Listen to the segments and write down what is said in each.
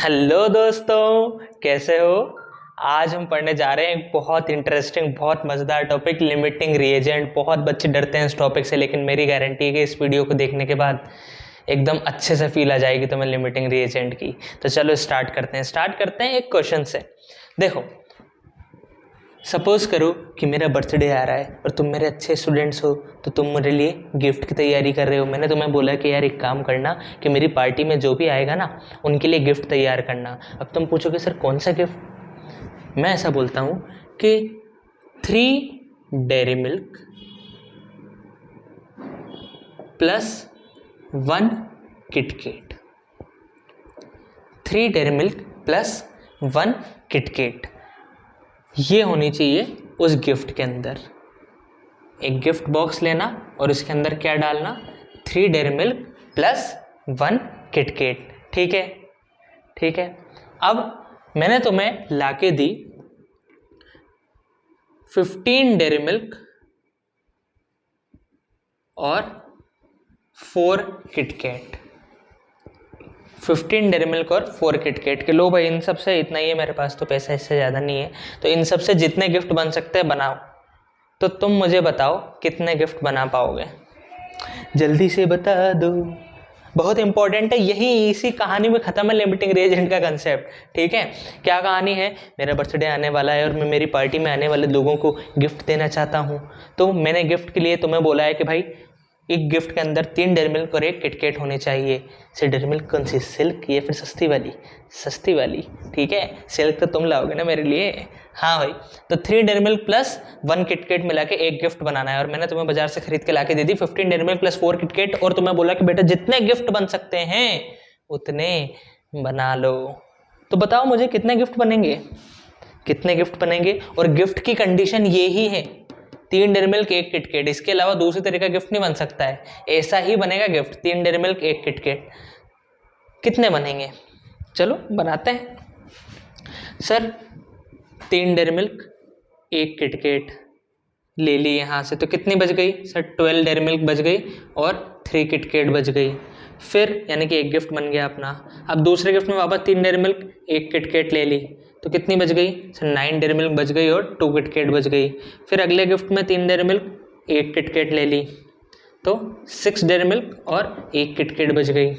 Hello दोस्तों, कैसे हो। आज हम पढ़ने जा रहे हैं एक बहुत इंटरेस्टिंग, बहुत मज़ेदार टॉपिक, लिमिटिंग रिएजेंट। बहुत बच्चे डरते हैं इस टॉपिक से, लेकिन मेरी गारंटी है कि इस वीडियो को देखने के बाद एकदम अच्छे से फील आ जाएगी तुम्हें लिमिटिंग रिएजेंट की। तो चलो स्टार्ट करते हैं एक क्वेश्चन से। देखो, सपोज करो कि मेरा बर्थडे आ रहा है और तुम मेरे अच्छे स्टूडेंट्स हो, तो तुम मेरे लिए गिफ्ट की तैयारी कर रहे हो। मैंने तुम्हें बोला कि यार एक काम करना कि मेरी पार्टी में जो भी आएगा ना, उनके लिए गिफ्ट तैयार करना। अब तुम पूछोगे सर कौन सा गिफ्ट। मैं ऐसा बोलता हूँ कि 3 dairy milk plus 1 KitKat. 3 dairy milk plus 1 KitKat, ये होनी चाहिए उस गिफ्ट के अंदर। एक गिफ्ट बॉक्स लेना और उसके अंदर क्या डालना, 3 डेयरी मिल्क प्लस 1 किटकेट। ठीक है, ठीक है। अब मैंने तुम्हें लाके दी 15 डेयरी मिल्क और 4 किटकेट। 15 डेयरी मिल्क और 4 किटकेट के लो भाई, इन सब से इतना ही है मेरे पास, तो पैसा इससे ज़्यादा नहीं है, तो इन सब से जितने गिफ्ट बन सकते हैं बनाओ। तो तुम मुझे बताओ कितने गिफ्ट बना पाओगे, जल्दी से बता दो। बहुत इंपॉर्टेंट है, यही इसी कहानी में ख़त्म है लिमिटिंग रिएजेंट का कंसेप्ट। ठीक है, क्या कहानी है। मेरा बर्थडे आने वाला है और मैं मेरी पार्टी में आने वाले लोगों को गिफ्ट देना चाहता हूँ। तो मैंने गिफ्ट के लिए तुम्हें बोला है कि भाई एक गिफ्ट के अंदर 3 डेयरी मिल्क और 1 किटकेट होने चाहिए। से डेयरी मिल्क कौन सी, सिल्क या फिर सस्ती वाली? सस्ती वाली, ठीक है। सिल्क तो तुम लाओगे ना मेरे लिए। हाँ भाई, तो 3 डेयरी मिल्क प्लस 1 किटकेट मिला के एक गिफ्ट बनाना है, और मैंने तुम्हें बाजार से खरीद के ला के दे दी 15 डेयरी मिल्क प्लस 4 किटकेट, और तुम्हें बोला कि बेटा जितने गिफ्ट बन सकते हैं उतने बना लो। तो बताओ मुझे कितने गिफ्ट बनेंगे, कितने गिफ्ट बनेंगे। और गिफ्ट की कंडीशन ये ही है, 3 डेयरी मिल्क 1 किटकेट, इसके अलावा दूसरी तरह का गिफ्ट नहीं बन सकता है। ऐसा ही बनेगा गिफ्ट, 3 डेयरी मिल्क 1 किटकेट। कितने बनेंगे, चलो बनाते हैं। सर 3 डेयरी मिल्क 1 किटकेट ले ली यहाँ से, तो कितनी बच गई सर? 12 डेयरी मिल्क बच गई और 3 किटकेट बच गई। फिर यानी कि एक गिफ्ट बन गया अपना। अब दूसरे गिफ्ट में वापस 3 डेयरी मिल्क 1 किटकेट ले ली, तो कितनी बच गई सर? 9 डेयरी मिल्क बच गई और 2 किटकेट बच गई। फिर अगले गिफ्ट में 3 डेयरी मिल्क 1 किटकेट ले ली, तो 6 डेयरी मिल्क और 1 किटकेट बच गई।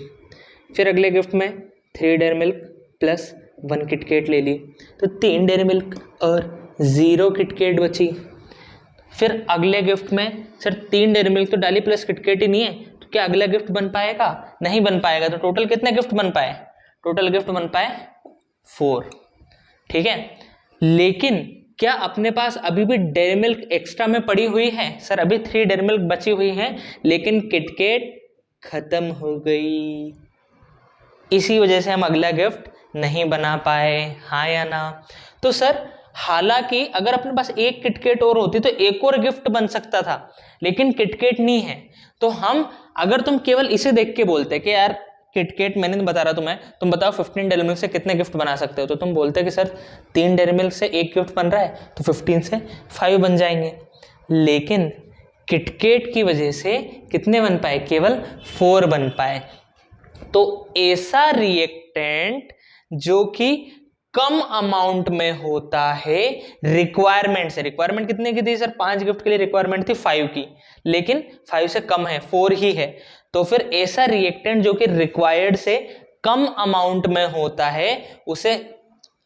फिर अगले गिफ्ट में 3 डेयरी मिल्क प्लस 1 किटकेट ले ली, तो 3 डेयरी मिल्क और 0 किटकेट बची। फिर अगले गिफ्ट में सर 3 डेयरी मिल्क तो डाली प्लस किटकेट ही नहीं है, तो क्या अगला गिफ्ट बन पाएगा? नहीं बन पाएगा। तो टोटल कितने गिफ्ट बन पाए? टोटल गिफ्ट बन पाए 4। ठीक है, लेकिन क्या अपने पास अभी भी डेयरी मिल्क एक्स्ट्रा में पड़ी हुई है? सर अभी 3 डेयरी मिल्क बची हुई है, लेकिन किटकेट खत्म हो गई। इसी वजह से हम अगला गिफ्ट नहीं बना पाए, हाँ या ना? तो सर हालांकि अगर अपने पास 1 किटकेट और होती तो एक और गिफ्ट बन सकता था, लेकिन किटकेट नहीं है। तो हम, अगर तुम केवल इसे देख के बोलते कि यार किटकेट, मैंने बता रहा तुम्हें, तुम बताओ 15 डेयरी मिल्क से कितने गिफ्ट बना सकते हो, तो तुम बोलते कि सर 3 डेयरी मिल्क से 1 गिफ्ट बन रहा है, तो 15 से 5 बन जाएंगे। लेकिन किटकेट की वजह से कितने बन पाए? केवल 4 बन पाए। तो ऐसा रिएक्टेंट जो कि कम अमाउंट में होता है रिक्वायरमेंट से, रिक्वायरमेंट कितने की थी सर? 5 गिफ्ट के लिए रिक्वायरमेंट थी 5 की, लेकिन 5 से कम है, 4 ही है। तो फिर ऐसा रिएक्टेंट जो कि रिक्वायर्ड से कम अमाउंट में होता है, उसे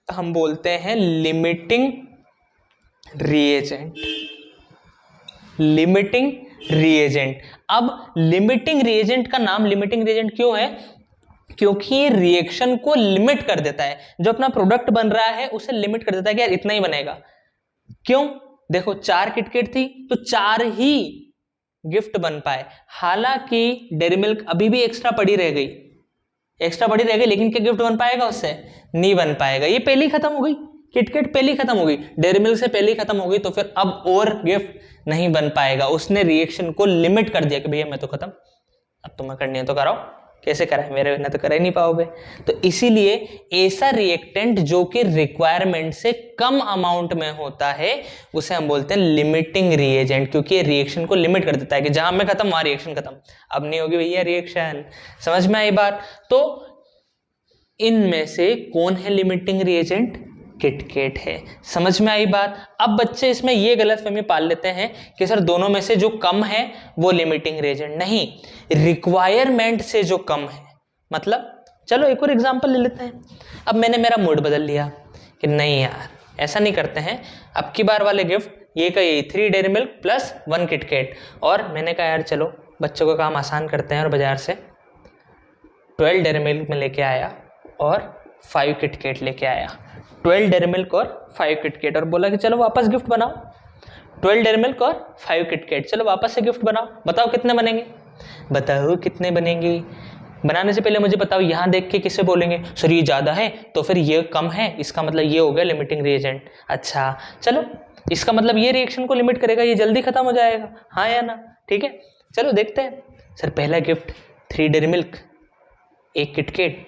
हम बोलते हैं लिमिटिंग रिएजेंट। Limiting reagent. अब लिमिटिंग रिएजेंट का नाम लिमिटिंग रिएजेंट क्यों है? क्योंकि ये रिएक्शन को लिमिट कर देता है, जो अपना प्रोडक्ट बन रहा है उसे लिमिट कर देता है कि यार इतना ही बनेगा। क्यों? देखो 4 किटकेट थी तो 4 ही गिफ्ट बन पाए, हालांकि डेयरी मिल्क अभी भी एक्स्ट्रा पड़ी रह गई, एक्स्ट्रा पड़ी रह गई, लेकिन क्या गिफ्ट बन पाएगा उससे? नहीं बन पाएगा। ये पहले ही खत्म हो गई, किटकेट पहले ही खत्म हो गई, डेयरी मिल्क से पहले ही खत्म हो गई, तो फिर अब और गिफ्ट नहीं बन पाएगा। उसने रिएक्शन को लिमिट कर दिया कि भैया मैं तो खत्म, अब तुम्हें करनी है तो कराओ। कैसे कराए, मेरे बिना तो कर ही नहीं पाओगे। तो इसीलिए ऐसा रिएक्टेंट जो कि रिक्वायरमेंट से कम अमाउंट में होता है उसे हम बोलते हैं लिमिटिंग रिएजेंट, क्योंकि ये रिएक्शन को लिमिट कर देता है कि जहां मैं खत्म वहां रिएक्शन खत्म, अब नहीं होगी भैया रिएक्शन। समझ में आई बात? तो इनमें से कौन है लिमिटिंग रिएजेंट? किटकैट है। समझ में आई बात? अब बच्चे इसमें ये गलतफहमी पाल लेते हैं कि सर दोनों में से जो कम है वो लिमिटिंग रिएजेंट। नहीं, रिक्वायरमेंट से जो कम है। मतलब चलो एक और एग्जांपल ले लेते हैं। अब मैंने मेरा मूड बदल लिया कि नहीं यार ऐसा नहीं करते हैं, अब की बार वाले गिफ्ट ये का यही 3 डेयरी मिल्क प्लस 1 किटकैट। और मैंने कहा यार चलो बच्चों का काम आसान करते हैं और बाजार से 12 डेयरी मिल्क में लेके आया और 5 किटकैट लेके आया। 12 डेयरी मिल्क और 5 किटकैट और बोला कि चलो वापस गिफ्ट बनाओ। 12 डेयरी मिल्क और 5 किटकैट, चलो वापस से गिफ्ट बनाओ। बताओ कितने बनेंगे? बताओ कितने बनेंगे? बनाने से पहले मुझे बताओ, यहाँ देख के किसे बोलेंगे सर ये ज़्यादा है तो फिर ये कम है, इसका मतलब ये हो गया लिमिटिंग रिएजेंट। अच्छा चलो, इसका मतलब ये रिएक्शन को लिमिट करेगा, ये जल्दी खत्म हो जाएगा, हाँ या ना? ठीक है, चलो देखते हैं। सर पहला गिफ्ट 3 डेयरी मिल्क 1 किटकैट,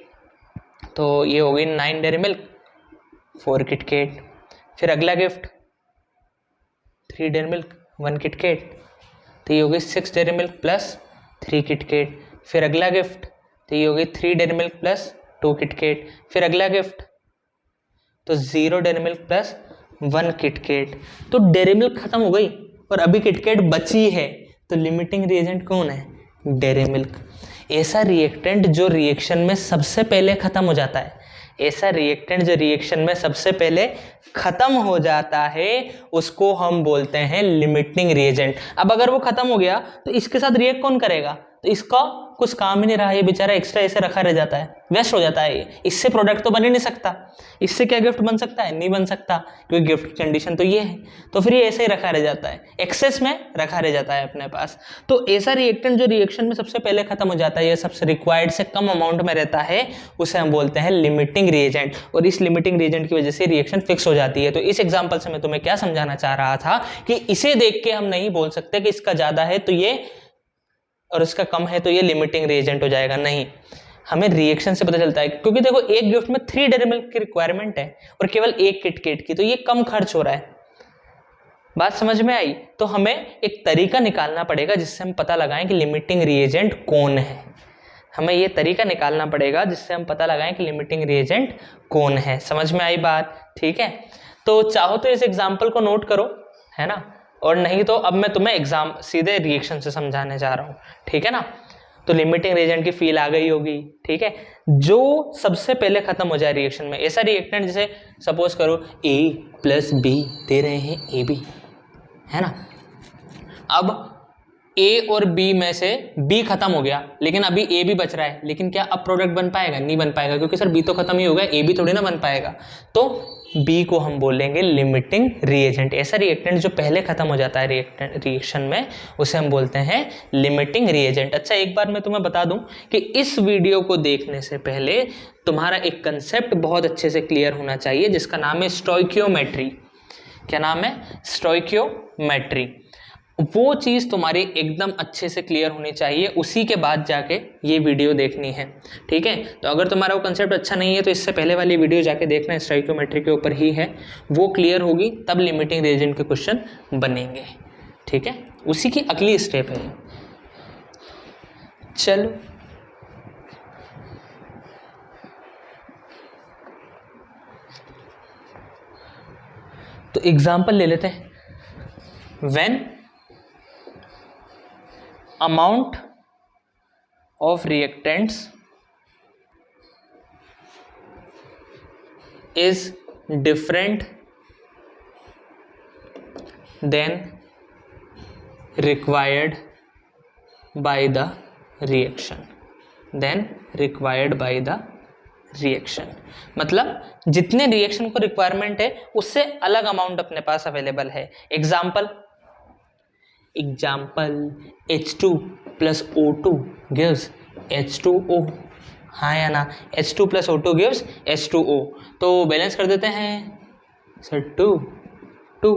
तो ये हो गई 9 डेयरी मिल्क 4 किटकैट। फिर अगला गिफ्ट 3 डेयरी मिल्क 1 किटकैट, तो ये हो गई 6 डेयरी मिल्क प्लस 3 किटकैट। फिर अगला गिफ्ट तो ये हो गई 3 डेयरी मिल्क प्लस 2 किटकैट। फिर अगला गिफ्ट तो 0 डेयरी मिल्क प्लस 1 किटकैट। तो डेयरी मिल्क खत्म हो गई और अभी किटकैट बची है, तो लिमिटिंग रिएजेंट कौन है? Dairy milk. ऐसा रिएक्टेंट जो रिएक्शन में सबसे पहले खत्म हो जाता है, ऐसा रिएक्टेंट जो रिएक्शन में सबसे पहले खत्म हो जाता है उसको हम बोलते हैं लिमिटिंग रिएजेंट। अब अगर वो खत्म हो गया तो इसके साथ रिएक्ट कौन करेगा? तो इसका कुछ काम ही नहीं रहा, ये बेचारा एक्स्ट्रा ऐसे रखा रह जाता है, वेस्ट हो जाता है। ये इससे प्रोडक्ट तो बन ही नहीं सकता। इससे क्या गिफ्ट बन सकता है? नहीं बन सकता, क्योंकि गिफ्ट की कंडीशन तो ये है। तो फिर ये ऐसे ही रखा रह जाता है, एक्सेस में रखा रह जाता है अपने पास। तो ऐसा रिएक्टेंट जो रिएक्शन में सबसे पहले खत्म हो जाता है, ये सबसे रिक्वायर्ड से कम अमाउंट में रहता है, उसे हम बोलते हैं लिमिटिंग रिएजेंट। और इस लिमिटिंग रिएजेंट की वजह से रिएक्शन फिक्स हो जाती है। तो इस एग्जाम्पल से मैं तुम्हें क्या समझाना चाह रहा था कि इसे देख के हम नहीं बोल सकते कि इसका ज्यादा है तो ये और इसका कम है तो ये लिमिटिंग रिएजेंट हो जाएगा। नहीं, हमें रिएक्शन से पता चलता है, क्योंकि देखो एक गिफ्ट में 3 डेयरी मिल्क की रिक्वायरमेंट है और केवल 1 किटकैट की, तो ये कम खर्च हो रहा है। बात समझ में आई? तो हमें एक तरीका निकालना पड़ेगा जिससे हम पता लगाएं कि लिमिटिंग रिएजेंट कौन है। हमें ये तरीका निकालना पड़ेगा जिससे हम पता लगाएं कि लिमिटिंग रिएजेंट कौन है। समझ में आई बात? ठीक है, तो चाहो तो इस एग्जाम्पल को नोट करो, है ना, और नहीं तो अब मैं तुम्हें एग्जाम सीधे रिएक्शन से समझाने जा रहा हूँ। ठीक है ना, तो लिमिटिंग रिएजेंट की फील आ गई होगी। ठीक है, जो सबसे पहले खत्म हो जाए रिएक्शन में, ऐसा रिएक्टेंट जैसे सपोज करो A + B दे रहे हैं AB, है ना। अब A और B में से B खत्म हो गया लेकिन अभी A भी बच रहा है, लेकिन क्या अब प्रोडक्ट बन पाएगा? नहीं बन पाएगा, क्योंकि सर B तो खत्म ही हो गया, A भी थोड़ी ना बन पाएगा। तो B को हम बोलेंगे लिमिटिंग रिएजेंट। ऐसा रिएक्टेंट जो पहले खत्म हो जाता है रिएक्शन में, उसे हम बोलते हैं लिमिटिंग रिएजेंट। अच्छा, एक बार मैं तुम्हें बता दूं कि इस वीडियो को देखने से पहले तुम्हारा एक कंसेप्ट बहुत अच्छे से क्लियर होना चाहिए जिसका नाम है स्टोइकियोमेट्री। क्या नाम है? स्टोइकियोमेट्री। वो चीज़ तुम्हारी एकदम अच्छे से क्लियर होनी चाहिए, उसी के बाद जाके ये वीडियो देखनी है। ठीक है, तो अगर तुम्हारा वो कंसेप्ट अच्छा नहीं है तो इससे पहले वाली वीडियो जाके देखना, स्टोइकियोमेट्री के ऊपर ही है, वो क्लियर होगी तब लिमिटिंग रिएजेंट के क्वेश्चन बनेंगे। ठीक है, उसी की अगली स्टेप है। चलो तो एग्जाम्पल ले लेते हैं। When amount of reactants is different than required by the reaction, मतलब जितने रिएक्शन को रिक्वायरमेंट है उससे अलग अमाउंट अपने पास अवेलेबल है। Example H2 + O2 gives H2O, हाँ या ना? H2 + O2 gives H2O। तो बैलेंस कर देते हैं सर 2।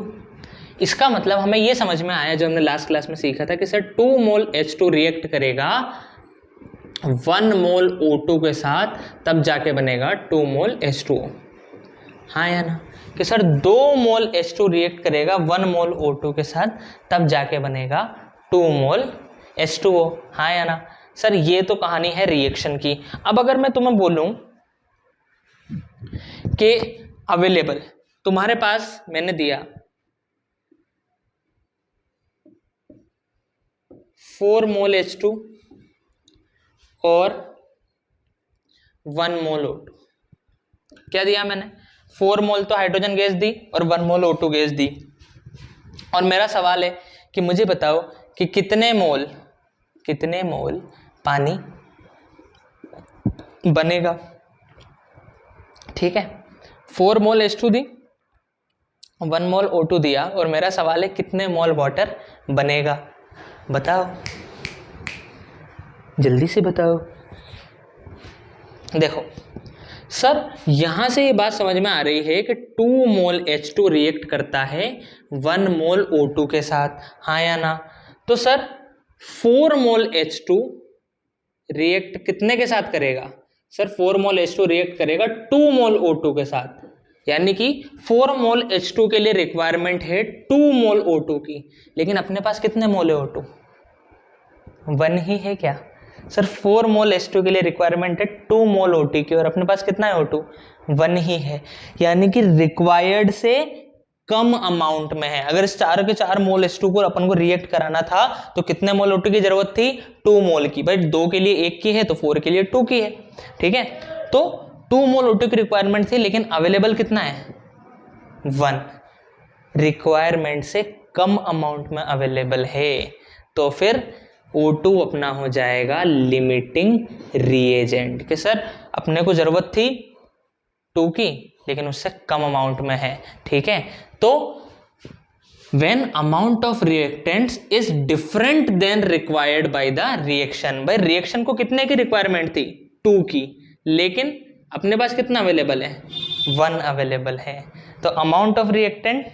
इसका मतलब हमें ये समझ में आया जो हमने लास्ट क्लास में सीखा था कि सर 2 मोल H2 रिएक्ट करेगा 1 मोल O2 के साथ, तब जाके बनेगा 2 मोल H2O, हाँ या ना? कि सर 2 मोल H2 रिएक्ट करेगा 1 मोल O2 के साथ, तब जाके बनेगा 2 मोल H2O, हाँ या ना? सर ये तो कहानी है रिएक्शन की। अब अगर मैं तुम्हें बोलूं कि अवेलेबल तुम्हारे पास मैंने दिया 4 मोल H2 और 1 मोल O2। क्या दिया मैंने? 4 मोल तो हाइड्रोजन गैस दी और 1 मोल O2 गैस दी। और मेरा सवाल है कि मुझे बताओ कि कितने मोल पानी बनेगा। ठीक है, 4 मोल H2 दी, 1 मोल O2 दिया और मेरा सवाल है कितने मोल वाटर बनेगा। बताओ, जल्दी से बताओ। देखो सर, यहां से ये बात समझ में आ रही है कि 2 मोल H2 रिएक्ट करता है 1 मोल O2 के साथ, हाँ या ना? तो सर 4 मोल H2 रिएक्ट कितने के साथ करेगा? सर 4 मोल H2 रिएक्ट करेगा 2 मोल O2 के साथ, यानी कि 4 मोल H2 के लिए रिक्वायरमेंट है 2 मोल O2 की। लेकिन अपने पास कितने मोल है O2? 1 ही है क्या? सर 4 मोल H2 के लिए रिक्वायरमेंट है 2 मोल O2 की और अपने पास कितना है O2? 1 ही है, यानी कि रिक्वायर्ड से कम अमाउंट में है। अगर इस 4 के 4 मोल H2 को अपन को रिएक्ट कराना था तो कितने मोल O2 की जरूरत थी? 2 मोल की। भाई 2 के लिए 1 की है तो 4 के लिए 2 की है। ठीक है, तो 2 मोल O2 की रिक्वायरमेंट थी, लेकिन अवेलेबल कितना है? 1। रिक्वायरमेंट से कम अमाउंट में अवेलेबल है, तो फिर O2 अपना हो जाएगा लिमिटिंग रिएजेंट। कि सर अपने को जरूरत थी 2 की, लेकिन उससे कम अमाउंट में है। ठीक है, तो when amount of reactants is different than required by the reaction। भाई रिएक्शन को कितने की रिक्वायरमेंट थी? 2 की, लेकिन अपने पास कितना अवेलेबल है? 1 अवेलेबल है। तो अमाउंट ऑफ रिएक्टेंट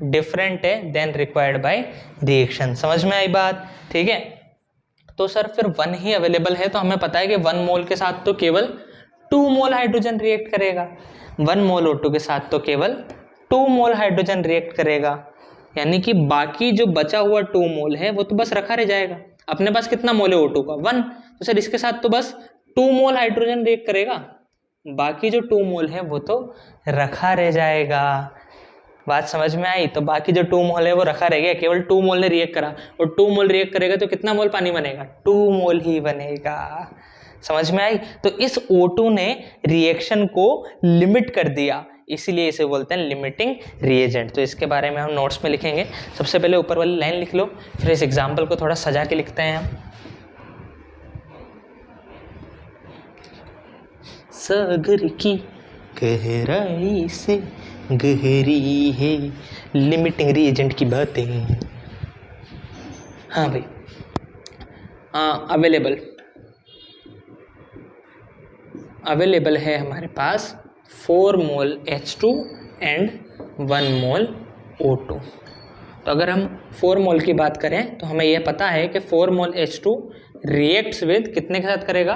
डिफरेंट है देन रिक्वायर्ड बाय रिएक्शन। समझ में आई बात? ठीक है, तो सर फिर 1 ही अवेलेबल है, तो हमें पता है कि 1 मोल के साथ तो केवल 2 मोल हाइड्रोजन रिएक्ट करेगा, 1 मोल O2 के साथ तो केवल 2 मोल हाइड्रोजन रिएक्ट करेगा, यानी कि बाकी जो बचा हुआ 2 मोल है वो तो बस रखा रह जाएगा। अपने पास कितना मोल है O2 का? 1। तो सर इसके साथ तो बस 2 मोल हाइड्रोजन रिएक्ट करेगा, बाकी जो 2 मोल है वो तो रखा रह जाएगा। बात समझ में आई? तो बाकी जो 2 मोल है वो रखा रह गया, केवल 2 मोल ने रिएक्ट करा, और 2 मोल रिएक्ट करेगा तो कितना मोल पानी बनेगा? 2 मोल ही बनेगा। समझ में आई? तो इस O2 ने रिएक्शन को लिमिट कर दिया, इसीलिए इसे बोलते हैं लिमिटिंग रिएजेंट। तो इसके बारे में हम नोट्स में लिखेंगे। सबसे पहले ऊपर वाली लाइन लिख लो, फिर इस एग्जाम्पल को थोड़ा सजा के लिखते हैं हम। सागर की गहराई से गहरी है लिमिटिंग रिएजेंट की बातें। हाँ भाई, अवेलेबल है हमारे पास 4 mole H2 and 1 mole O2। तो अगर हम 4 मोल की बात करें तो हमें यह पता है कि 4 मोल H2 रिएक्ट्स विद कितने के साथ करेगा?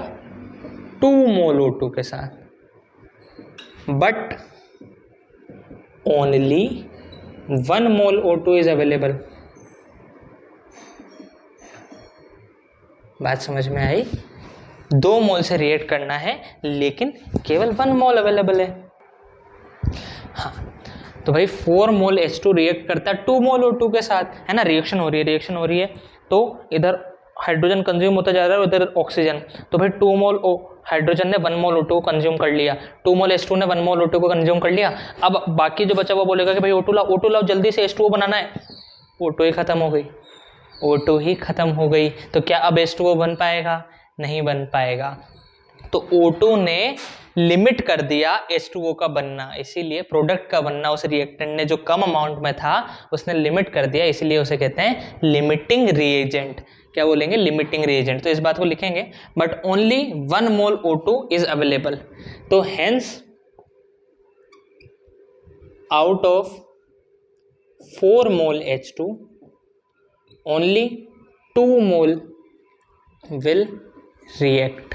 2 मोल O2 के साथ, but only 1 mole O2 is available. बात समझ में आई? 2 मोल से रिएक्ट करना है, लेकिन केवल 1 मोल अवेलेबल है। हाँ, तो भाई 4 मोल H2 रिएक्ट करता है 2 मोल O2 के साथ, है ना? रिएक्शन हो रही है, तो इधर हाइड्रोजन कंज्यूम होता जा रहा है, उधर ऑक्सीजन। तो भाई 2 मोल हाइड्रोजन ने 1 मोल O2 को कंज्यूम कर लिया, 2 मोल H2 ने 1 मोल O2 को कंज्यूम कर लिया। अब बाकी जो बचा वो बोलेगा कि भाई O2 लाओ जल्दी से, H2O बनाना है। O2 ही खत्म हो गई। तो क्या अब H2O बन पाएगा? नहीं बन पाएगा। तो O2 ने लिमिट कर दिया H2O का बनना, इसीलिए प्रोडक्ट का बनना उस रिएक्टेंट ने जो कम अमाउंट में था उसने लिमिट कर दिया, इसीलिए उसे कहते हैं लिमिटिंग रिएजेंट। क्या बोलेंगे? Limiting reagent. तो इस बात को लिखेंगे, but only 1 mole O2 is available. तो hence out of 4 mole H2 only 2 mole will react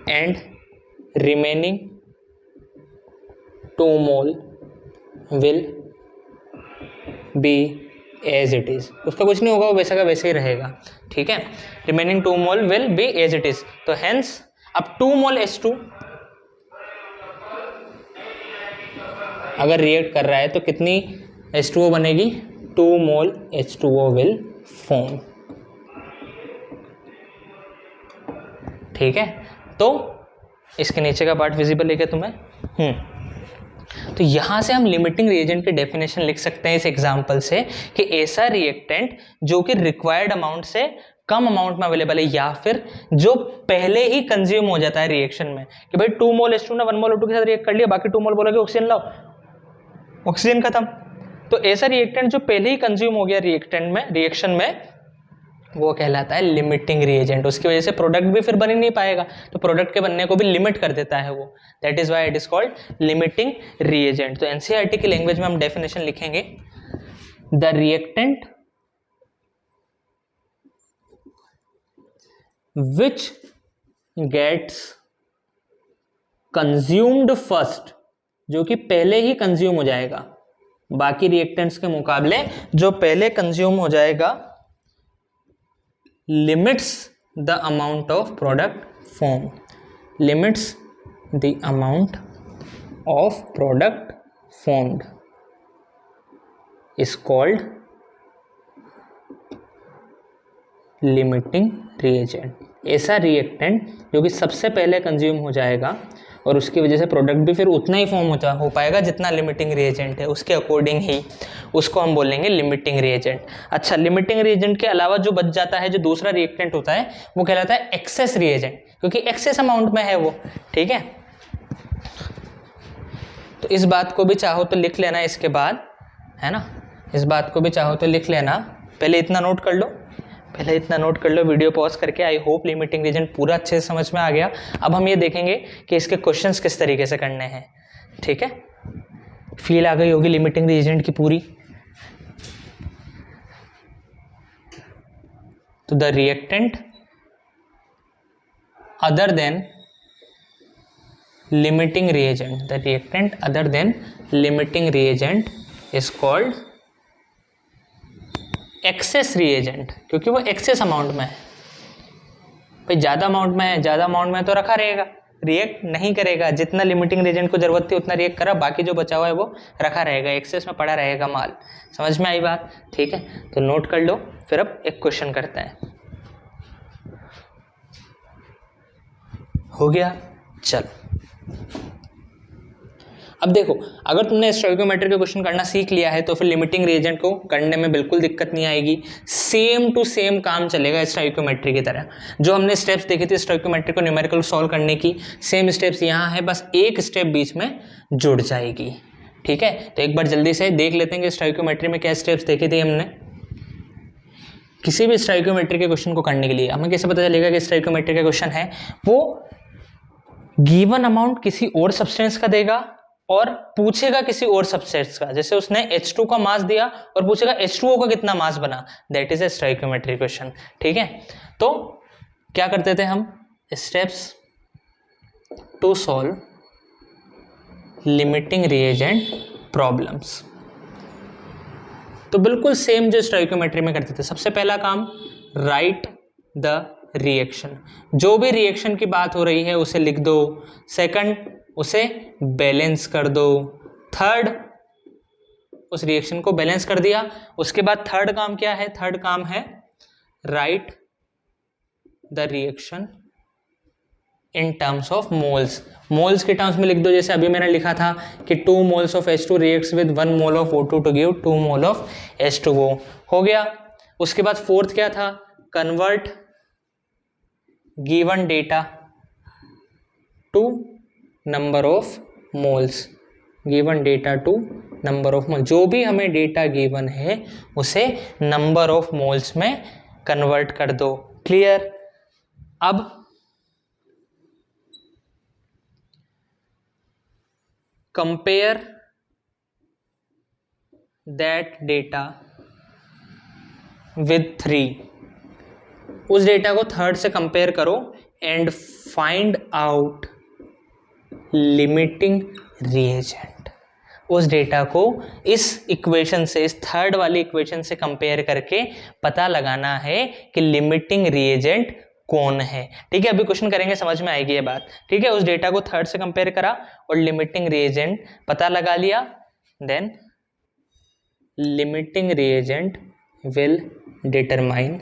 and remaining 2 mole will be as it is। उसका कुछ नहीं होगा, वो वैसा का वैसे ही रहेगा। ठीक है, remaining 2 mole will be as it is। तो hence अब 2 मोल H2 अगर रिएक्ट कर रहा है तो कितनी H2O बनेगी, 2 मोल H2O विल फॉर्म। ठीक है, तो इसके नीचे का पार्ट विजिबल है क्या तुम्हें? तो यहां से हम लिमिटिंग रिएजेंट की डेफिनेशन लिख सकते हैं इस एग्जांपल से कि ऐसा रिएक्टेंट जो कि रिक्वायर्ड अमाउंट से कम अमाउंट में अवेलेबल है या फिर जो पहले ही कंज्यूम हो जाता है रिएक्शन में, कि भाई 2 मोल H2 ने 1 मोल O2 के साथ रिएक्ट कर लिया, बाकी 2 मोल बोला कि ऑक्सीजन लाओ, ऑक्सीजन खत्म। तो ऐसा रिएक्टेंट जो पहले ही कंज्यूम हो गया रिएक्शन में, वो कहलाता है लिमिटिंग रिएजेंट। उसकी वजह से प्रोडक्ट भी फिर बन ही नहीं पाएगा, तो प्रोडक्ट के बनने को भी लिमिट कर देता है वो। That is why it is called limiting reagent. तो एनसीईआरटी की लैंग्वेज में हम डेफिनेशन लिखेंगे, the reactant which gets consumed first, जो कि पहले ही कंज्यूम हो जाएगा, बाकी रिएक्टेंट्स के मुकाबले जो पहले कंज्यूम हो जाएगा, limits the amount of product formed, limits the amount of product formed is called limiting reagent। ऐसा रिएक्टेंट जो कि सबसे पहले कंज्यूम हो जाएगा और उसकी वजह से प्रोडक्ट भी फिर उतना ही फॉर्म हो पाएगा जितना लिमिटिंग रिएजेंट है, उसके अकॉर्डिंग ही उसको हम बोलेंगे लिमिटिंग रिएजेंट। अच्छा, लिमिटिंग रिएजेंट के अलावा जो बच जाता है, जो दूसरा रिएक्टेंट होता है, वो कहलाता है एक्सेस रिएजेंट, क्योंकि एक्सेस अमाउंट में है वो। ठीक है, तो इस बात को भी चाहो तो लिख लेना इसके बाद, है ना, इस बात को भी चाहो तो लिख लेना। पहले इतना नोट कर लो, वीडियो पॉज करके। आई होप लिमिटिंग रिएजेंट पूरा अच्छे से समझ में आ गया। अब हम ये देखेंगे कि इसके क्वेश्चंस किस तरीके से करने हैं। ठीक है, फील आ गई होगी लिमिटिंग रिएजेंट की पूरी। तो the reactant other than limiting reagent, the reactant other than limiting reagent is called access reagent, क्योंकि वो एक्सेस अमाउंट में है। भाई ज़्यादा अमाउंट में तो रखा रहेगा, रिएक्ट नहीं करेगा। जितना लिमिटिंग रिएजेंट को जरूरत थी उतना रिएक्ट करा, बाकी जो बचा हुआ है वो रखा रहेगा, एक्सेस में पड़ा रहेगा माल। समझ में आई बात? ठीक है, तो नोट कर लो। फिर अब एक क्वेश्चन करते हैं। हो गया, चलो अब देखो, अगर तुमने स्टोइकियोमेट्री के क्वेश्चन करना सीख लिया है तो फिर लिमिटिंग रिएजेंट को करने में बिल्कुल दिक्कत नहीं आएगी। सेम टू सेम काम चलेगा स्टोइकियोमेट्री की तरह। जो हमने स्टेप्स देखी थी स्टोइकियोमेट्री को न्यूमेरिकल सॉल्व करने की, सेम स्टेप्स यहाँ है, बस एक स्टेप बीच में जुड़ जाएगी। ठीक है, तो एक बार जल्दी से देख लेते हैं कि स्टोइकियोमेट्री में क्या स्टेप्स देखी थी हमने। किसी भी स्टोइकियोमेट्री के क्वेश्चन को करने के लिए हमें कैसे पता चलेगा कि स्टोइकियोमेट्री का क्वेश्चन है? वो गिवन अमाउंट किसी और सब्सटेंस का देगा और पूछेगा किसी और सब्सटेंस का। जैसे उसने H2 का मास दिया और पूछेगा H2O का कितना मास बना, that is a stoichiometry question. ठीक है, तो क्या करते थे हम? Steps to solve limiting reagent problems. तो बिल्कुल सेम जो स्टोइकियोमेट्री में करते थे। सबसे पहला काम, राइट द रिएक्शन। जो भी रिएक्शन की बात हो रही है उसे लिख दो। सेकंड, उसे बैलेंस कर दो। थर्ड, उस रिएक्शन को बैलेंस कर दिया। उसके बाद थर्ड काम क्या है? थर्ड काम है right the reaction in terms of moles. Moles के टर्म्स में लिख दो। जैसे अभी मैंने लिखा था कि 2 moles of H2 reacts with 1 mole of O2 to give 2 mole of H2O। हो गया। उसके बाद फोर्थ क्या था? Convert given data to number of moles. Given data to number of moles. जो भी हमें डेटा गिवन है उसे नंबर ऑफ मोल्स में कन्वर्ट कर दो। क्लियर? अब कंपेयर दैट डेटा विद 3। उस डेटा को थर्ड से कंपेयर करो and find out limiting reagent. उस डेटा को इस इक्वेशन से, इस थर्ड वाली इक्वेशन से कंपेयर करके पता लगाना है कि लिमिटिंग रिएजेंट कौन है। ठीक है, अभी क्वेश्चन करेंगे, समझ में आएगी ये बात। ठीक है, उस डेटा को थर्ड से कंपेयर करा और लिमिटिंग रिएजेंट पता लगा लिया। then limiting reagent will determine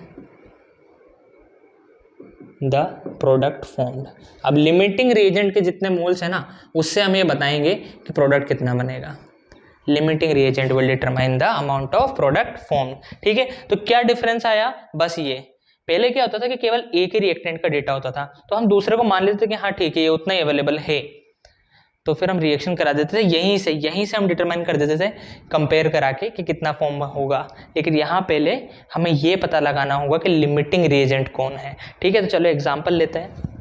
the product formed. अब लिमिटिंग रिएजेंट के जितने मोल्स हैं ना, उससे हम ये बताएंगे कि प्रोडक्ट कितना बनेगा। Limiting reagent will determine the amount of product formed. ठीक है, तो क्या डिफरेंस आया, बस ये पहले क्या होता था कि केवल एक ही रिएक्टेंट का डेटा होता था, तो हम दूसरे को मान लेते थे कि हाँ ठीक है ये उतना ही अवेलेबल है, तो फिर हम रिएक्शन करा देते थे यहीं से हम डिटरमाइन कर देते थे कंपेयर करा के कि कितना फॉर्म होगा। लेकिन यहाँ पहले हमें ये पता लगाना होगा कि लिमिटिंग रिएजेंट कौन है। ठीक है, तो चलो एग्जांपल लेते हैं।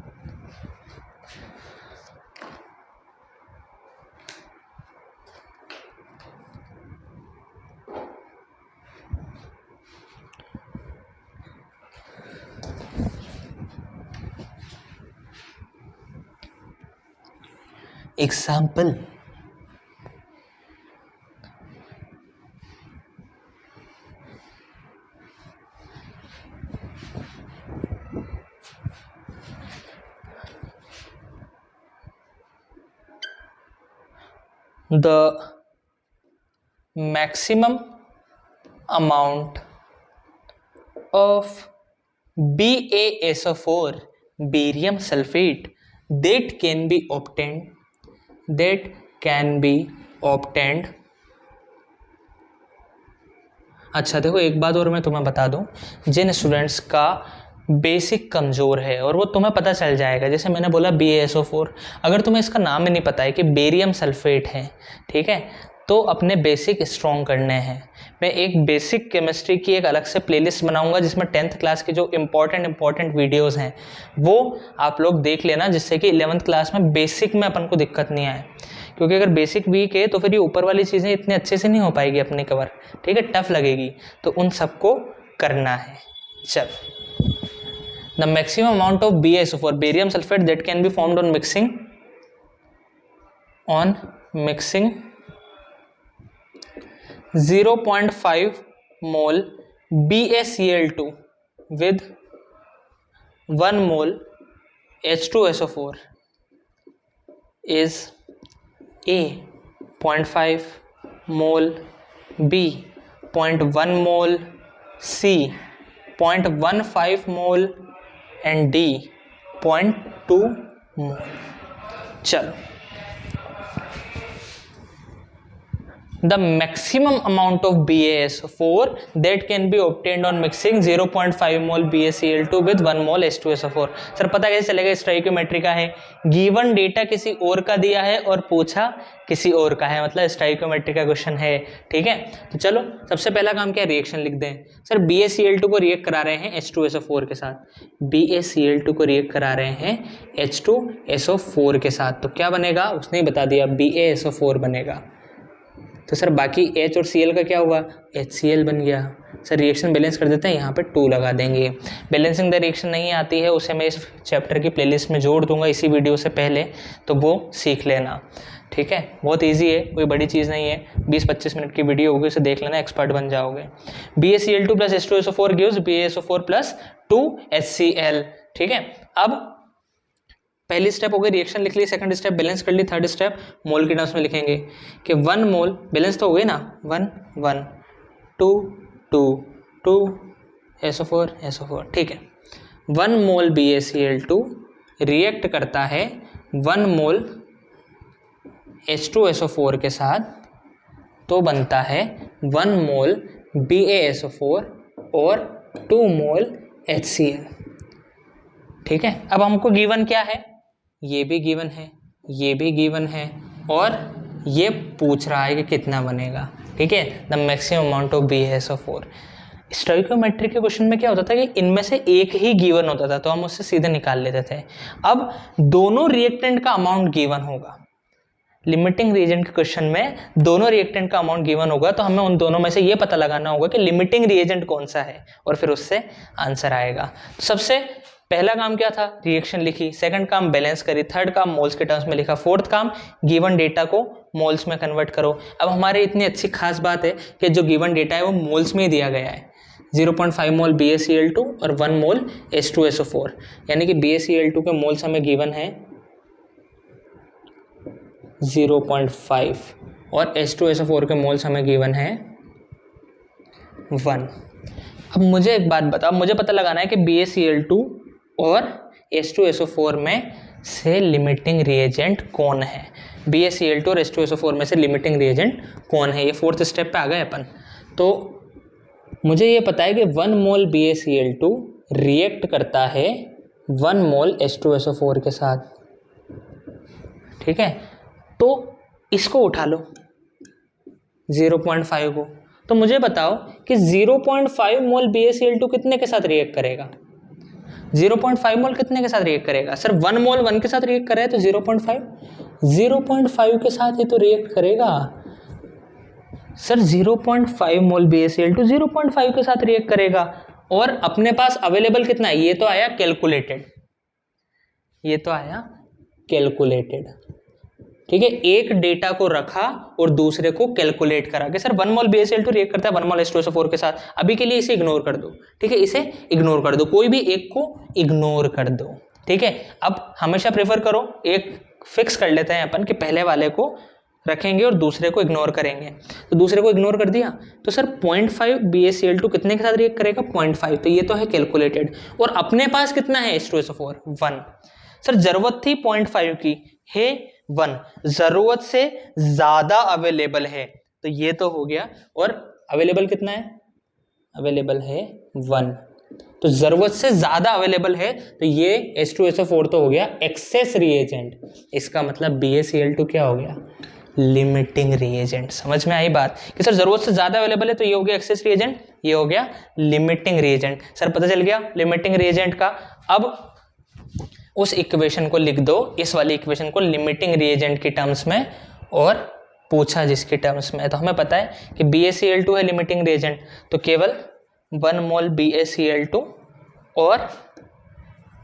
Example, the maximum amount of BaSO4 barium sulfate that can be obtained। अच्छा देखो, एक बात और मैं तुम्हें बता दूं, जिन स्टूडेंट्स का बेसिक कमज़ोर है और वो तुम्हें पता चल जाएगा, जैसे मैंने बोला BaSO4, अगर तुम्हें इसका नाम ही नहीं पता है कि बेरियम सल्फेट है, ठीक है, तो अपने बेसिक स्ट्रॉन्ग करने हैं। मैं एक बेसिक केमिस्ट्री की एक अलग से प्लेलिस्ट बनाऊंगा जिसमें 10th क्लास के जो इंपॉर्टेंट वीडियोस हैं वो आप लोग देख लेना, जिससे कि 11th क्लास में बेसिक में अपन को दिक्कत नहीं आए। क्योंकि अगर बेसिक वीक है तो फिर ये ऊपर वाली चीज़ें इतने अच्छे से नहीं हो पाएगी अपने कवर, ठीक है, टफ लगेगी, तो उन सबको करना है। चल, the maximum amount of BaSO4 barium sulphate that can be formed on mixing 0.5 mole BaCl2 with 1 mole H2SO4 is A 0.5 mole, B 0.1 mole, C 0.15 mole and D 0.2 mole। चलो, the maximum amount of BaSO4 that can be obtained on mixing 0.5 mole BaCl2 with 1 mole H2SO4। Sir पता कैसे चलेगा? Stoichiometry का है, given data किसी और का दिया है और पूछा किसी और का है, मतलब स्टोइकियोमेट्री का क्वेश्चन है। ठीक है, तो चलो सबसे पहला काम क्या, रिएक्शन लिख दें। सर BaCl2 को रिएक्ट करा रहे हैं H2SO4 के साथ, BaCl2 को रिएक्ट करा रहे हैं H2SO4 के साथ, तो क्या बनेगा उसने ही बता दिया, BaSO4 बनेगा। तो सर बाकी H और Cl का क्या हुआ, HCl बन गया। सर रिएक्शन बैलेंस कर देते हैं, यहाँ पे 2 लगा देंगे। बैलेंसिंग द रिएक्शन नहीं आती है, उसे मैं इस चैप्टर की प्लेलिस्ट में जोड़ दूंगा इसी वीडियो से पहले, तो वो सीख लेना। ठीक है, बहुत इजी है, कोई बड़ी चीज़ नहीं है, 20-25 मिनट की वीडियो होगी, उसे देख लेना, एक्सपर्ट बन जाओगे। BaCl2 plus H2SO4 gives BaSO4 plus 2HCl। ठीक है, अब पहली स्टेप हो गई, रिएक्शन लिख ली, सेकंड स्टेप बैलेंस कर ली, थर्ड स्टेप मोल के टर्म्स में लिखेंगे कि 1 मोल, बैलेंस तो हो गई ना, 1 1 2 2 2 SO4। ठीक है, 1 मोल BaCl2 रिएक्ट करता है 1 मोल H2SO4 के साथ, तो बनता है 1 मोल BaSO4 और 2 मोल HCl। ठीक है, अब हमको गिवन क्या है, ये भी गिवन है, ये भी गिवन है, और ये पूछ रहा है कि कितना बनेगा। ठीक है, the maximum amount of BaSO4। Stoichiometry के क्वेश्चन में क्या होता था कि इनमें से एक ही गिवन होता था, तो हम उससे सीधे निकाल लेते थे। अब दोनों रिएक्टेंट का अमाउंट गिवन होगा, लिमिटिंग रिएजेंट के क्वेश्चन में दोनों रिएक्टेंट का अमाउंट गिवन होगा, तो हमें उन दोनों में से ये पता लगाना होगा कि लिमिटिंग रिएजेंट कौन सा है, और फिर उससे आंसर आएगा। तो सबसे पहला काम क्या था, रिएक्शन लिखी, सेकंड काम बैलेंस करी, थर्ड काम मोल्स के टर्म्स में लिखा, फोर्थ काम गिवन डेटा को मोल्स में कन्वर्ट करो। अब हमारे इतनी अच्छी खास बात है कि जो गिवन डेटा है वो मोल्स में ही दिया गया है, 0.5 मोल BaCl2 और 1 मोल H2SO4, यानी कि BaCl2 के मोल्स हमें गिवन है 0.5 और H2SO4 के मोल्स हमें गिवन है 1। अब मुझे एक बात बताओ, मुझे पता लगाना है कि BaCl2 और H2SO4 में से लिमिटिंग रिएजेंट कौन है। BaCl2 और H2SO4 में से लिमिटिंग रिएजेंट कौन है, ये 4th स्टेप पे आ गए अपन। तो मुझे ये पता है कि 1 मोल BaCl2 रिएक्ट करता है 1 मोल H2SO4 के साथ, ठीक है। तो इसको उठा लो 0.5 को, तो मुझे बताओ कि 0.5 मोल BaCl2 कितने के साथ रिएक्ट करेगा। 0.5 मोल कितने के साथ रिएक्ट करेगा सर? 1 मोल 1 के साथ रिएक्ट कर रहा है तो 0.5 के साथ ही तो रिएक्ट करेगा सर। 0.5 मोल BaCl2 0.5 के साथ रिएक्ट करेगा। और अपने पास अवेलेबल कितना है, ये तो आया कैलकुलेटेड, ये तो आया कैलकुलेटेड, ठीक है। एक डेटा को रखा और दूसरे को कैलकुलेट करा कि सर 1 मोल BaCl2 रिएक्ट करता है 1 मोल H2SO4 के साथ। अभी के लिए इसे इग्नोर कर दो, ठीक है, इसे इग्नोर कर दो, कोई भी एक को इग्नोर कर दो, ठीक है। अब हमेशा प्रेफर करो, एक फिक्स कर लेते हैं अपन कि पहले वाले को रखेंगे और दूसरे को इग्नोर करेंगे। तो दूसरे को इग्नोर कर दिया तो सर 0.5 BaCl2 कितने के साथ रिएक्ट करेगा 0.5, तो ये तो है कैलकुलेटेड। और अपने पास कितना है H2SO4 1। सर जरूरत थी 0.5 की, है 1, जरूरत से ज्यादा अवेलेबल है, तो ये तो हो गया। और अवेलेबल कितना है, अवेलेबल है 1, तो जरूरत से ज्यादा अवेलेबल है, तो ये H2SO4 तो हो गया एक्सेस रिएजेंट। इसका मतलब BaCl2 क्या हो गया, लिमिटिंग रिएजेंट। समझ में आई बात कि सर जरूरत से ज्यादा अवेलेबल है तो ये हो गया एक्सेस रिएजेंट, ये हो गया लिमिटिंग रिएजेंट। सर पता चल गया लिमिटिंग रिएजेंट का। अब उस इक्वेशन को लिख दो, इस वाली इक्वेशन को लिमिटिंग रिएजेंट की टर्म्स में और पूछा जिसकी टर्म्स में। तो हमें पता है कि BaCl2 है लिमिटिंग रिएजेंट, तो केवल 1 मोल BaCl2 और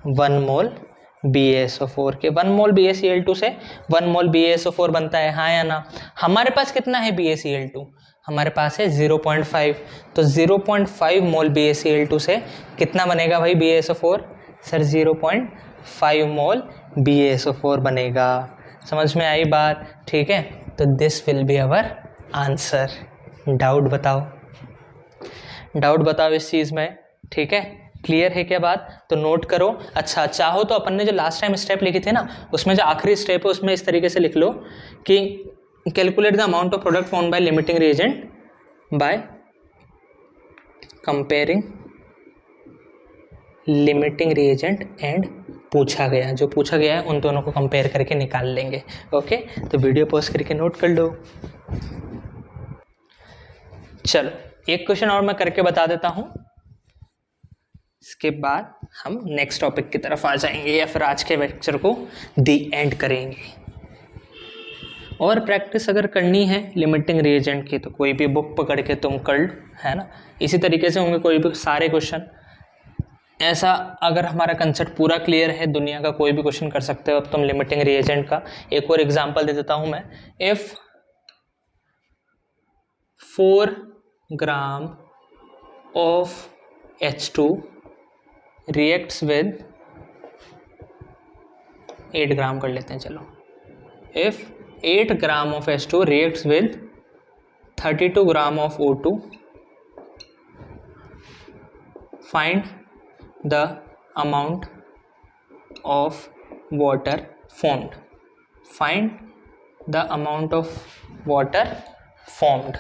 1 मोल BaSO4 के 1 मोल BaCl2 से 1 मोल BaSO4 बनता है, हाँ या ना। हमारे पास कितना है BaCl2, हमारे पास है 0.5, तो 0.5 मोल BaCl2 से कितना बनेगा भाई BaSO4, सर 0.5 मोल BaSO4 बनेगा। समझ में आई बात, ठीक है। तो this will be our answer. Doubt बताओ, डाउट बताओ इस चीज़ में, ठीक है। क्लियर है क्या बात, तो नोट करो। अच्छा, चाहो तो अपन ने जो लास्ट टाइम स्टेप लिखे थे ना, उसमें जो आखिरी स्टेप है उसमें इस तरीके से लिख लो कि calculate the amount of product found by limiting reagent by comparing limiting reagent and पूछा गया, जो पूछा गया है उन दोनों को कंपेयर करके निकाल लेंगे। ओके, तो वीडियो पॉज करके नोट कर लो। चलो एक क्वेश्चन और मैं करके बता देता हूं, इसके बाद हम नेक्स्ट टॉपिक की तरफ आ जाएंगे या फिर आज के लेक्चर को दी एंड करेंगे। और प्रैक्टिस अगर करनी है लिमिटिंग रिएजेंट की तो कोई भी बुक पकड़ के तुम कर, है ना। इसी तरीके से होंगे कोई भी सारे क्वेश्चन। ऐसा अगर हमारा कंसेप्ट पूरा क्लियर है, दुनिया का कोई भी क्वेश्चन कर सकते हो। अब तुम लिमिटिंग रिएजेंट का एक और एग्जांपल दे देता हूं मैं। If 4 gram of H2 reacts with 8 ग्राम कर लेते हैं, चलो। If 8 gram of H2 reacts with 32 gram of O2, find the amount of water formed. Find the amount of water formed.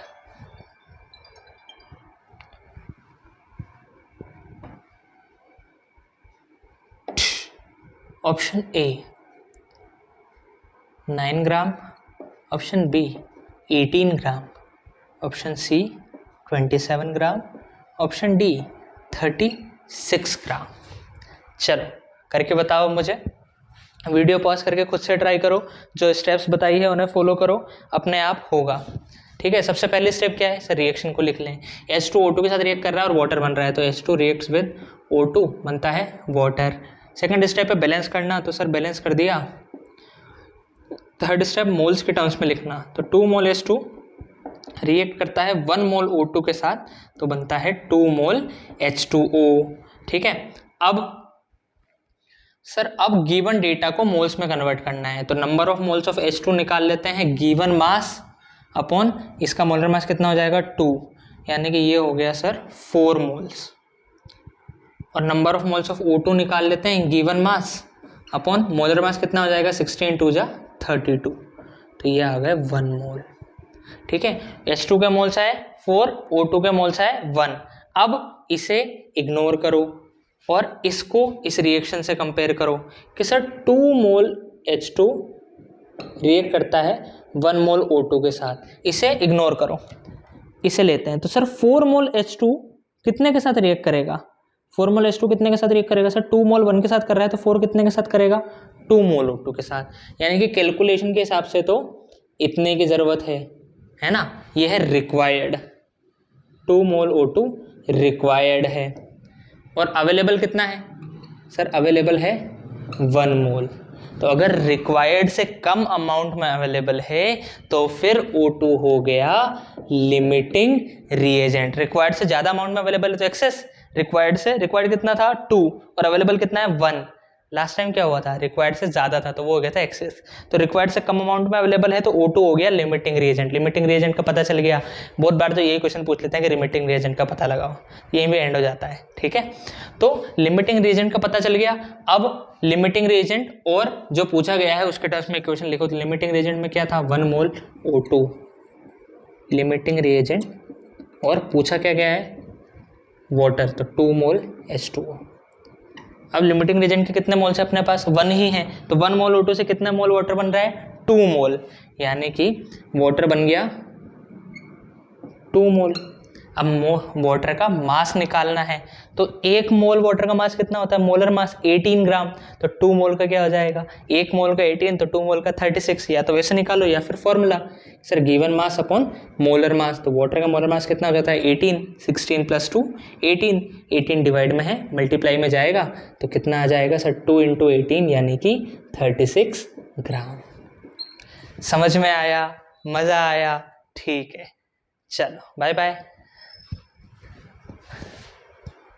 Option A 9 gram, option B 18 gram, option C 27 gram, option D 36 gram. चलो करके बताओ मुझे। Video pause करके खुद से try करो, जो steps बताई है उन्हें फॉलो करो, अपने आप होगा, ठीक है। सबसे पहले स्टेप क्या है सर, रिएक्शन को लिख लें। H2O2 के साथ रिएक्ट कर रहा है और वाटर बन रहा है, तो H2 रिएक्ट्स विद O2 बनता है वाटर। सेकंड स्टेप है बैलेंस करना, तो सर बैलेंस कर दिया। थर्ड स्टेप मोल्स के टर्म्स में लिखना, तो 2 मोल H2 रिएक्ट करता है 1 मोल O2 के साथ, तो बनता है 2 मोल H2O, ठीक है। अब सर अब गिवन डेटा को मोल्स में कन्वर्ट करना है, तो number of moles of H2 निकाल लेते हैं, गिवन मास अपॉन इसका मोलर मास कितना हो जाएगा 2, यानी कि ये हो गया सर 4 मोल्स। और number of moles of O2 निकाल लेते हैं given mass upon molar mass कितना हो जाएगा 16 2 जा 32, तो ये आ गया 1 मोल। ठीक है, H2 के मोल्स आए 4, O2 के मोल्स आए 1। अब इसे इग्नोर करो और इसको इस रिएक्शन से कंपेयर करो कि सर 2 मोल H2 रिएक्ट करता है 1 मोल O2 के साथ, इसे इग्नोर करो, इसे लेते हैं। तो सर 4 मोल H2 कितने के साथ रिएक्ट करेगा? 4 मोल H2 कितने के साथ रिएक्ट करेगा सर? 2 मोल 1 के साथ कर रहा है, तो 4 कितने के साथ करेगा? 2 मोल O2 के साथ। यानी कि कैलकुलेशन के हिसाब से तो इतने की ज़रूरत है ना, ये है रिक्वायर्ड, 2 मोल O2 रिक्वायर्ड है। और अवेलेबल कितना है सर? अवेलेबल है 1 मोल। तो अगर रिक्वायर्ड से कम अमाउंट में अवेलेबल है तो फिर O2 हो गया लिमिटिंग रिएजेंट। रिक्वायर्ड से ज़्यादा अमाउंट में अवेलेबल है तो एक्सेस, रिक्वायर्ड कितना था 2 और अवेलेबल कितना है 1। लास्ट टाइम क्या हुआ था? रिक्वायर्ड से ज़्यादा था तो वो हो गया था एक्सेस। तो रिक्वायर्ड से कम अमाउंट में अवेलेबल है तो O2 हो गया लिमिटिंग रिएजेंट। लिमिटिंग रिएजेंट का पता चल गया। बहुत बार तो यही क्वेश्चन पूछ लेते हैं कि लिमिटिंग रिएजेंट का पता लगाओ, यहीं पे एंड हो जाता है। ठीक है, तो लिमिटिंग रिएजेंट का पता चल गया। अब लिमिटिंग रिएजेंट और जो पूछा गया है उसके टर्म्स में इक्वेशन लिखो। तो लिमिटिंग रिएजेंट में क्या था? 1 मोल O2 लिमिटिंग रिएजेंट, और पूछा क्या गया है? वाटर, तो 2 मोल H2O। अब लिमिटिंग रिएजेंट के कितने मोल्स है अपने पास? 1 ही है, तो 1 मोल O2 से कितना मोल वाटर बन रहा है? 2 मोल, यानी कि वाटर बन गया 2 मोल। अब वाटर का मास निकालना है, तो 1 मोल वाटर का मास कितना होता है? मोलर मास 18 ग्राम, तो 2 मोल का क्या हो जाएगा? 1 मोल का 18 तो 2 मोल का 36। या तो वैसे निकालो या फिर formula sir given mass upon molar mass. तो वाटर का मोलर मास कितना हो जाता है? 18, 16 + 2 18, 18 डिवाइड में है, मल्टीप्लाई में जाएगा तो कितना आ जाएगा सर? 2 × 18 यानी कि 36 ग्राम। समझ में आया? मज़ा आया? ठीक है, चलो बाय बाय।